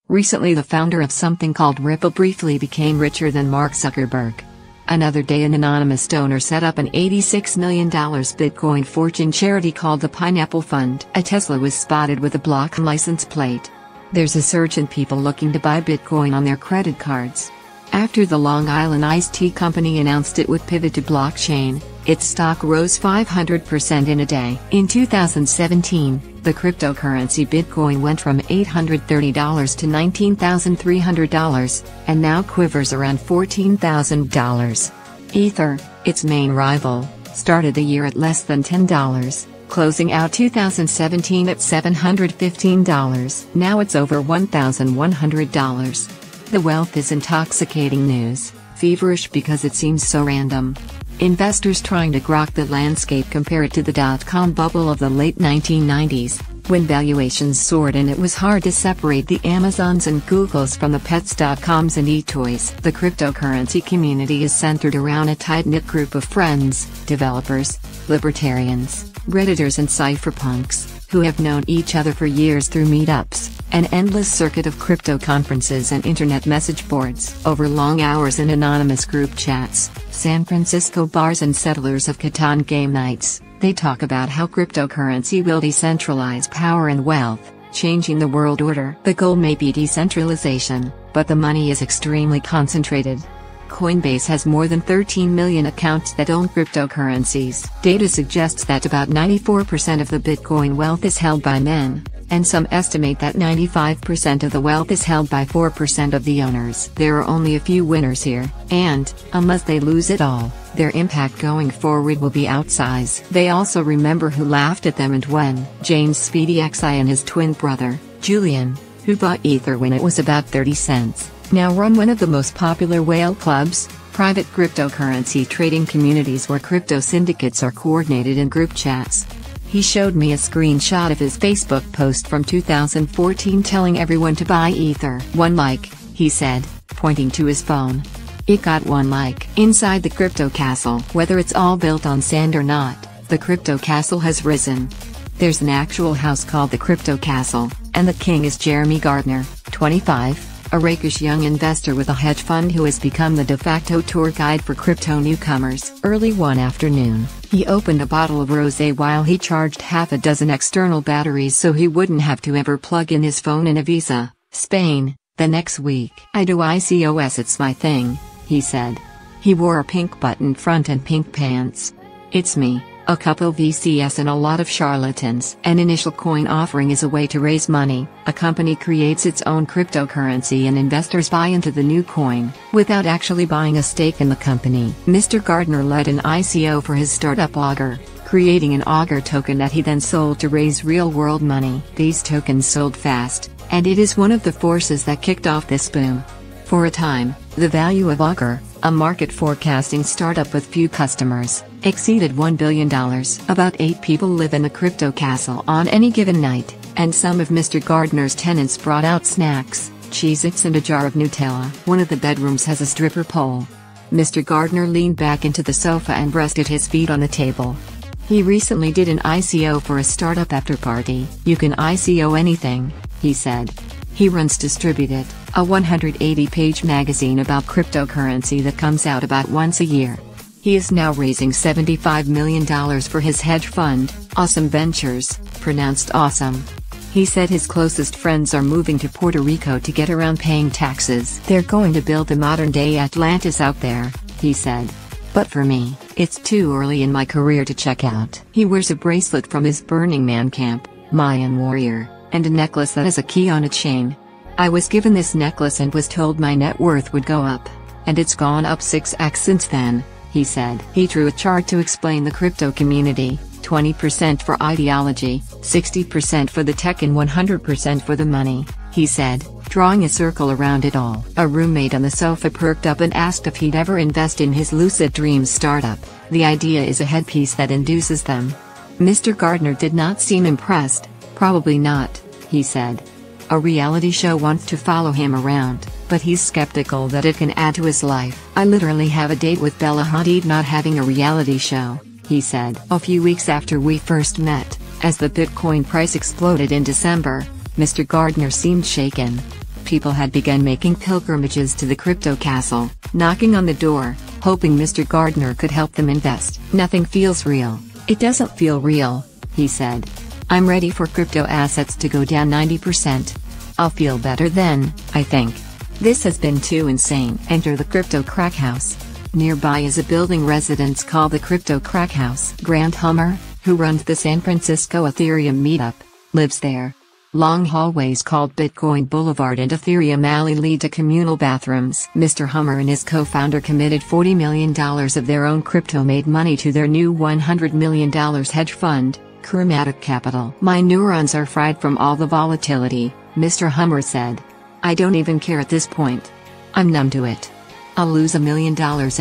Recently, the founder of something called Ripple briefly became richer than Mark Zuckerberg. Another day, an anonymous donor set up an $86 million Bitcoin fortune charity called the Pineapple Fund. A Tesla was spotted with a block license plate. There's a surge in people looking to buy Bitcoin on their credit cards. After the Long Island iced tea company announced it would pivot to blockchain, its stock rose 500% in a day. In 2017, the cryptocurrency Bitcoin went from $830 to $19,300, and now quivers around $14,000. Ether, its main rival, started the year at less than $10, closing out 2017 at $715. Now it's over $1,100. The wealth is intoxicating news, feverish because it seems so random. Investors trying to grok the landscape compare it to the dot-com bubble of the late 1990s, when valuations soared and it was hard to separate the Amazons and Googles from the Pets.coms and eToys. The cryptocurrency community is centered around a tight-knit group of friends, developers, libertarians, Redditors and cypherpunks, who have known each other for years through meetups, an endless circuit of crypto conferences and internet message boards. Over long hours in anonymous group chats, San Francisco bars and Settlers of Catan game nights, they talk about how cryptocurrency will decentralize power and wealth, changing the world order. The goal may be decentralization, but the money is extremely concentrated. Coinbase has more than 13 million accounts that own cryptocurrencies. Data suggests that about 94% of the Bitcoin wealth is held by men, and some estimate that 95% of the wealth is held by 4% of the owners. There are only a few winners here, and, unless they lose it all, their impact going forward will be outsized. They also remember who laughed at them and when. James Speedy XI and his twin brother, Julian, who bought Ether when it was about 30 cents. Now run one of the most popular whale clubs, private cryptocurrency trading communities where crypto syndicates are coordinated in group chats. He showed me a screenshot of his Facebook post from 2014 telling everyone to buy Ether. One like, he said, pointing to his phone. It got one like. Inside the crypto castle, whether it's all built on sand or not, the crypto castle has risen. There's an actual house called the Crypto Castle, and the king is Jeremy Gardner, 25. A rakish young investor with a hedge fund who has become the de facto tour guide for crypto newcomers. Early one afternoon, he opened a bottle of rosé while he charged half a dozen external batteries so he wouldn't have to ever plug in his phone in Ibiza, Spain, the next week. I do ICOS, it's my thing, he said. He wore a pink button front and pink pants. It's me. A couple VCS and a lot of charlatans. An initial coin offering is a way to raise money. A company creates its own cryptocurrency and investors buy into the new coin, without actually buying a stake in the company. Mr. Gardner led an ICO for his startup Augur, creating an Augur token that he then sold to raise real-world money. These tokens sold fast, and it is one of the forces that kicked off this boom. For a time, the value of Augur, a market forecasting startup with few customers, exceeded $1 billion. About 8 people live in the crypto castle on any given night, and some of Mr. Gardner's tenants brought out snacks, Cheez-Its and a jar of Nutella. One of the bedrooms has a stripper pole. Mr. Gardner leaned back into the sofa and rested his feet on the table. He recently did an ICO for a startup after party. You can ICO anything, he said. He runs Distributed, a 180-page magazine about cryptocurrency that comes out about once a year. He is now raising $75 million for his hedge fund, Awesome Ventures, pronounced awesome. He said his closest friends are moving to Puerto Rico to get around paying taxes. They're going to build a modern-day Atlantis out there, he said. But for me, it's too early in my career to check out. He wears a bracelet from his Burning Man camp, Mayan Warrior, and a necklace that has a key on a chain. I was given this necklace and was told my net worth would go up, and it's gone up 6x since then, he said. He drew a chart to explain the crypto community, 20% for ideology, 60% for the tech and 100% for the money, he said, drawing a circle around it all. A roommate on the sofa perked up and asked if he'd ever invest in his Lucid Dreams startup. The idea is a headpiece that induces them. Mr. Gardner did not seem impressed. Probably not, he said. A reality show wants to follow him around, but he's skeptical that it can add to his life. I literally have a date with Bella Hadid not having a reality show, he said. A few weeks after we first met, as the Bitcoin price exploded in December, Mr. Gardner seemed shaken. people had begun making pilgrimages to the crypto castle, knocking on the door, hoping Mr. Gardner could help them invest. "Nothing feels real. It doesn't feel real," he said. "I'm ready for crypto assets to go down 90%. I'll feel better then, I think. This has been too insane." Enter the Crypto Crack House. Nearby is a building residents call the Crypto Crack House. Grant Hummer, who runs the San Francisco Ethereum meetup, lives there. Long hallways called Bitcoin Boulevard and Ethereum Alley lead to communal bathrooms. Mr. Hummer and his co-founder committed $40 million of their own crypto-made money to their new $100 million hedge fund, Chromatic Capital. "My neurons are fried from all the volatility," Mr. Hummer said. "I don't even care at this point. I'm numb to it. I'll lose $1 million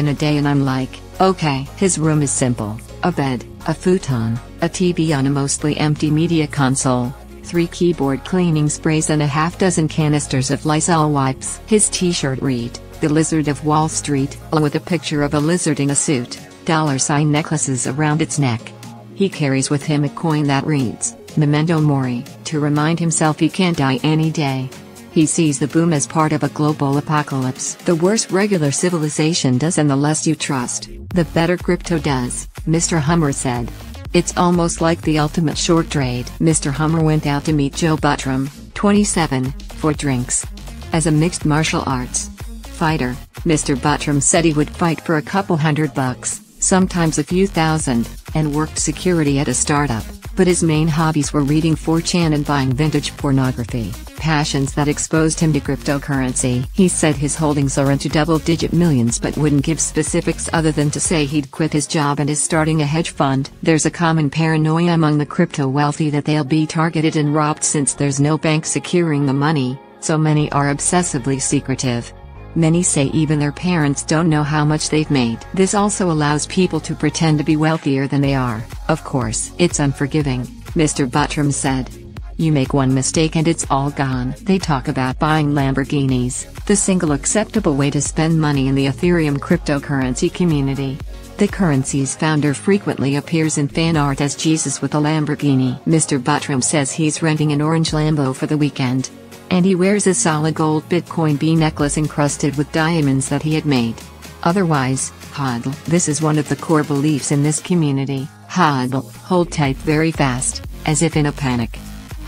in a day and I'm like, okay." His room is simple: a bed, a futon, a TV on a mostly empty media console, 3 keyboard cleaning sprays and a half-dozen canisters of Lysol wipes. His t-shirt read, "The Lizard of Wall Street," along with a picture of a lizard in a suit, $sign necklaces around its neck. He carries with him a coin that reads, "Memento Mori," to remind himself he can't die any day. He sees the boom as part of a global apocalypse. "The worse regular civilization does and the less you trust, the better crypto does," Mr. Hummer said. "It's almost like the ultimate short trade." Mr. Hummer went out to meet Joe Buttram, 27, for drinks. As a mixed martial arts fighter, Mr. Buttram said he would fight for a couple $100, sometimes a few thousand, and worked security at a startup, but his main hobbies were reading 4chan and buying vintage pornography, passions that exposed him to cryptocurrency. He said his holdings are into double-digit millions but wouldn't give specifics other than to say he'd quit his job and is starting a hedge fund. "There's a common paranoia among the crypto wealthy that they'll be targeted and robbed since there's no bank securing the money, so many are obsessively secretive. Many say even their parents don't know how much they've made. This also allows people to pretend to be wealthier than they are. Of course, it's unforgiving," Mr. Buttram said. "You make one mistake and it's all gone." They talk about buying Lamborghinis, the single acceptable way to spend money in the Ethereum cryptocurrency community. The currency's founder frequently appears in fan art as Jesus with a Lamborghini. Mr. Buttram says he's renting an orange Lambo for the weekend. And he wears a solid gold Bitcoin B necklace encrusted with diamonds that he had made. Otherwise, hodl. This is one of the core beliefs in this community. Hodl, hold tight very fast, as if in a panic.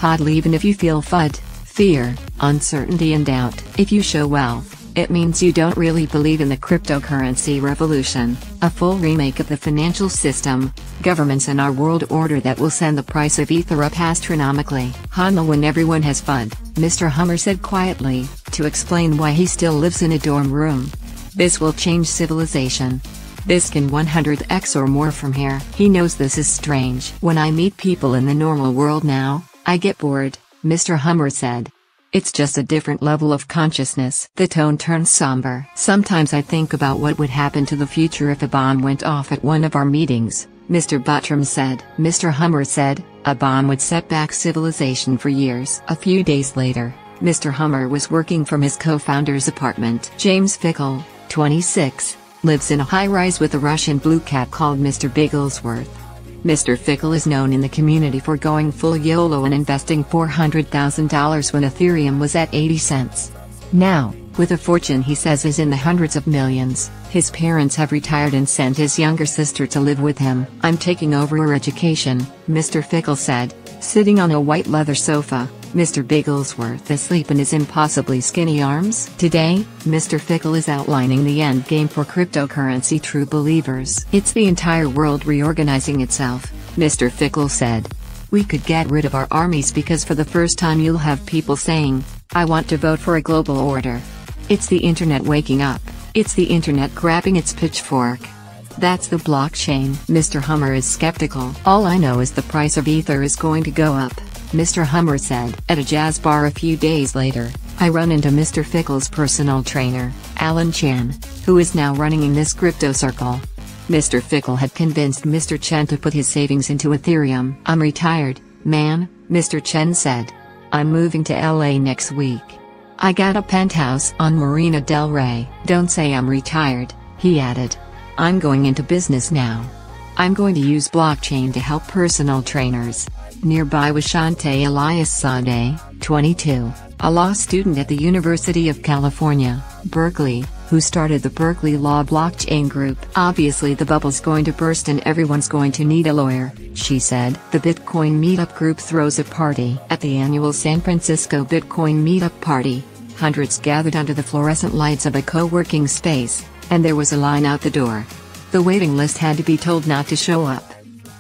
Hodl even if you feel FUD, fear, uncertainty and doubt. If you show wealth, it means you don't really believe in the cryptocurrency revolution, a full remake of the financial system, governments and our world order that will send the price of Ether up astronomically. "Hodl when everyone has FUD," Mr. Hummer said quietly, to explain why he still lives in a dorm room. "This will change civilization. This can 100x or more from here." He knows this is strange. "When I meet people in the normal world now, I get bored," Mr. Hummer said. "It's just a different level of consciousness." The tone turned somber. "Sometimes I think about what would happen to the future if a bomb went off at one of our meetings," Mr. Buttram said. Mr. Hummer said, "A bomb would set back civilization for years." A few days later, Mr. Hummer was working from his co-founder's apartment. James Fickle, 26, lives in a high-rise with a Russian blue cat called Mr. Bigglesworth. Mr. Fickle is known in the community for going full YOLO and investing $400,000 when Ethereum was at 80 cents. Now, with a fortune he says is in the hundreds of millions, his parents have retired and sent his younger sister to live with him. "I'm taking over her education," Mr. Fickle said, sitting on a white leather sofa, Mr. Bigglesworth asleep in his impossibly skinny arms. Today, Mr. Fickle is outlining the end game for cryptocurrency true believers. "It's the entire world reorganizing itself," Mr. Fickle said. "We could get rid of our armies because for the first time you'll have people saying, 'I want to vote for a global order.' It's the internet waking up. It's the internet grabbing its pitchfork. That's the blockchain." Mr. Hummer is skeptical. "All I know is the price of Ether is going to go up," Mr. Hummer said. At a jazz bar a few days later, I run into Mr. Fickle's personal trainer, Alan Chen, who is now running in this crypto circle. Mr. Fickle had convinced Mr. Chen to put his savings into Ethereum. "I'm retired, man," Mr. Chen said. "I'm moving to LA next week. I got a penthouse on Marina del Rey." "Don't say I'm retired," he added. "I'm going into business now. I'm going to use blockchain to help personal trainers." Nearby was Shante Elias Sade, 22, a law student at the University of California, Berkeley, who started the Berkeley Law Blockchain Group. Obviously the bubble's going to burst and everyone's going to need a lawyer, she said. The Bitcoin Meetup group throws a party. At the annual San Francisco Bitcoin Meetup party, hundreds gathered under the fluorescent lights of a co-working space, and there was a line out the door. The waiting list had to be told not to show up.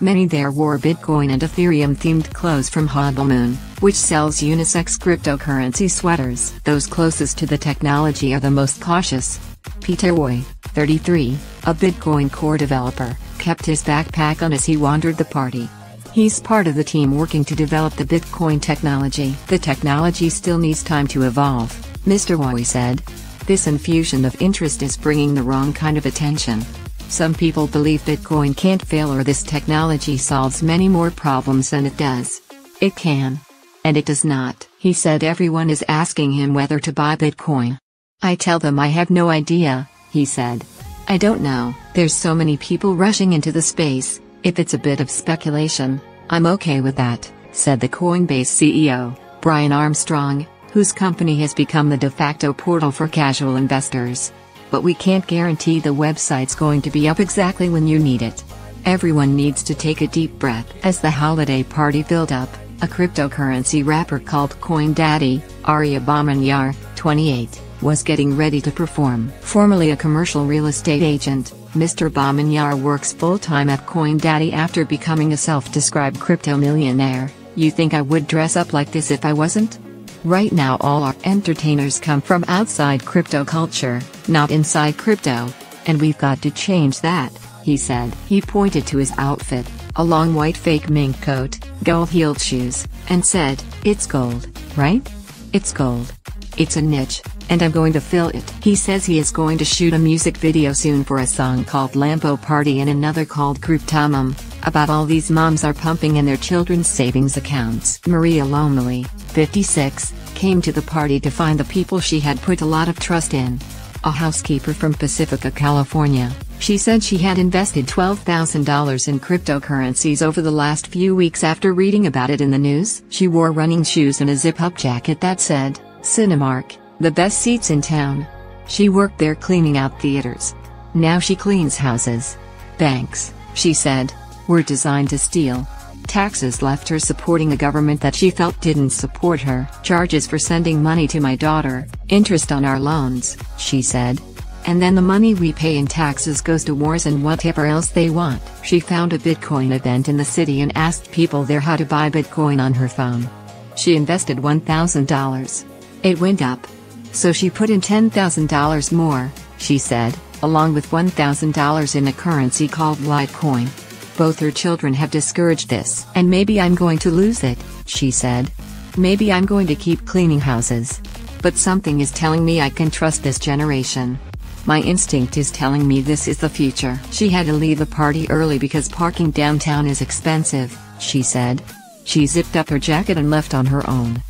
Many there wore Bitcoin and Ethereum-themed clothes from HODLMoon, which sells unisex cryptocurrency sweaters. Those closest to the technology are the most cautious. Peter Roy, 33, a Bitcoin core developer, kept his backpack on as he wandered the party. He's part of the team working to develop the Bitcoin technology. The technology still needs time to evolve, Mr. Roy said. This infusion of interest is bringing the wrong kind of attention. Some people believe Bitcoin can't fail or this technology solves many more problems than it does. It can. And it does not. He said everyone is asking him whether to buy Bitcoin. I tell them I have no idea, he said. I don't know. There's so many people rushing into the space. If it's a bit of speculation, I'm okay with that, said the Coinbase CEO, Brian Armstrong, whose company has become the de facto portal for casual investors. But we can't guarantee the website's going to be up exactly when you need it. Everyone needs to take a deep breath. As the holiday party built up, a cryptocurrency rapper called CoinDaddy, Arya Bhamanyar, 28, was getting ready to perform. Formerly a commercial real estate agent, Mr. Bhamanyar works full-time at CoinDaddy after becoming a self-described crypto millionaire. You think I would dress up like this if I wasn't? Right now all our entertainers come from outside crypto culture, not inside crypto, and we've got to change that, he said. He pointed to his outfit, a long white fake mink coat, gold-heeled shoes, and said, "It's gold, right? It's gold. It's a niche, and I'm going to fill it." He says he is going to shoot a music video soon for a song called Lambo Party and another called Cryptomom, about all these moms are pumping in their children's savings accounts. Maria Lomeli, 56, came to the party to find the people she had put a lot of trust in. A housekeeper from Pacifica, California, she said she had invested $12,000 in cryptocurrencies over the last few weeks after reading about it in the news. She wore running shoes and a zip-up jacket that said, Cinemark, the best seats in town. She worked there cleaning out theaters. Now she cleans houses. Banks, she said, were designed to steal. Taxes left her supporting a government that she felt didn't support her. Charges for sending money to my daughter, interest on our loans, she said. And then the money we pay in taxes goes to wars and whatever else they want. She found a Bitcoin event in the city and asked people there how to buy Bitcoin on her phone. She invested $1,000. It went up. So she put in $10,000 more, she said, along with $1,000 in a currency called Litecoin. Both her children have discouraged this. And maybe I'm going to lose it, she said. Maybe I'm going to keep cleaning houses. But something is telling me I can trust this generation. My instinct is telling me this is the future. She had to leave the party early because parking downtown is expensive, she said. She zipped up her jacket and left on her own.